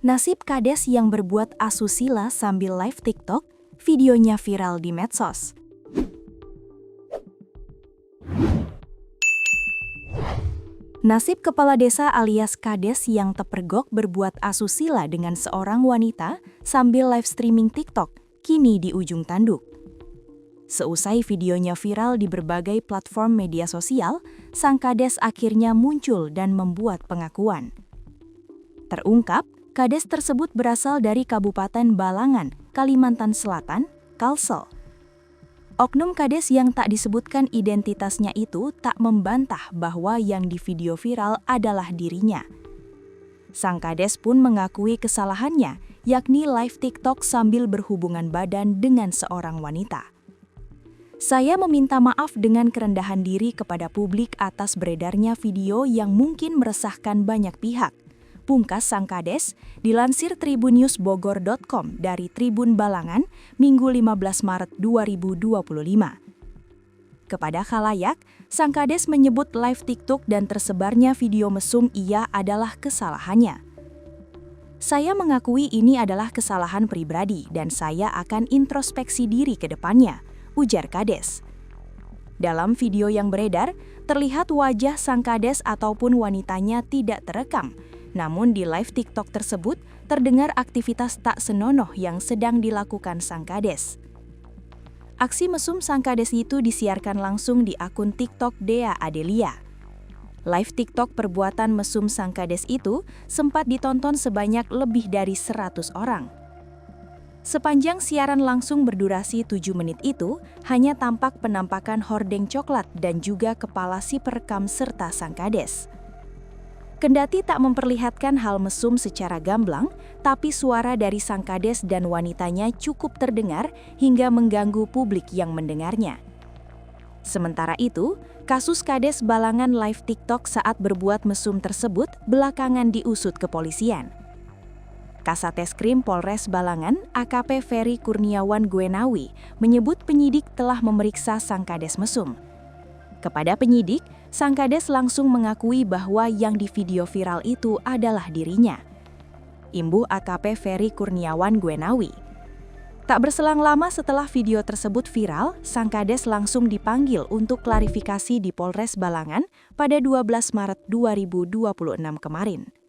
Nasib kades yang berbuat asusila sambil live TikTok, videonya viral di medsos. Nasib kepala desa alias kades yang terpergok berbuat asusila dengan seorang wanita sambil live streaming TikTok kini di ujung tanduk. Seusai videonya viral di berbagai platform media sosial, sang kades akhirnya muncul dan membuat pengakuan. Terungkap, kades tersebut berasal dari Kabupaten Balangan, Kalimantan Selatan, Kalsel. Oknum kades yang tak disebutkan identitasnya itu tak membantah bahwa yang di video viral adalah dirinya. Sang kades pun mengakui kesalahannya, yakni live TikTok sambil berhubungan badan dengan seorang wanita. Saya meminta maaf dengan kerendahan diri kepada publik atas beredarnya video yang mungkin meresahkan banyak pihak. Pungkas sang kades, dilansir tribunnews.bogor.com dari Tribun Balangan, Minggu 15 Maret 2025. Kepada khalayak, sang kades menyebut live TikTok dan tersebarnya video mesum ia adalah kesalahannya. Saya mengakui ini adalah kesalahan pribadi dan saya akan introspeksi diri ke depannya, ujar kades. Dalam video yang beredar, terlihat wajah sang kades ataupun wanitanya tidak terekam. Namun di live TikTok tersebut terdengar aktivitas tak senonoh yang sedang dilakukan sang kades. Aksi mesum sang kades itu disiarkan langsung di akun TikTok Dea Adelia. Live TikTok perbuatan mesum sang kades itu sempat ditonton sebanyak lebih dari 100 orang. Sepanjang siaran langsung berdurasi 7 menit itu, hanya tampak penampakan hordeng coklat dan juga kepala si perekam serta sang kades. Kendati tak memperlihatkan hal mesum secara gamblang, tapi suara dari sang kades dan wanitanya cukup terdengar hingga mengganggu publik yang mendengarnya. Sementara itu, kasus kades Balangan live TikTok saat berbuat mesum tersebut belakangan diusut kepolisian. Kasatreskrim Polres Balangan, AKP Ferry Kurniawan Gwenawi, menyebut penyidik telah memeriksa sang kades mesum. Kepada penyidik, sang kades langsung mengakui bahwa yang di video viral itu adalah dirinya. Imbuh AKP Ferry Kurniawan Gwenawi. Tak berselang lama setelah video tersebut viral, sang kades langsung dipanggil untuk klarifikasi di Polres Balangan pada 12 Maret 2026 kemarin.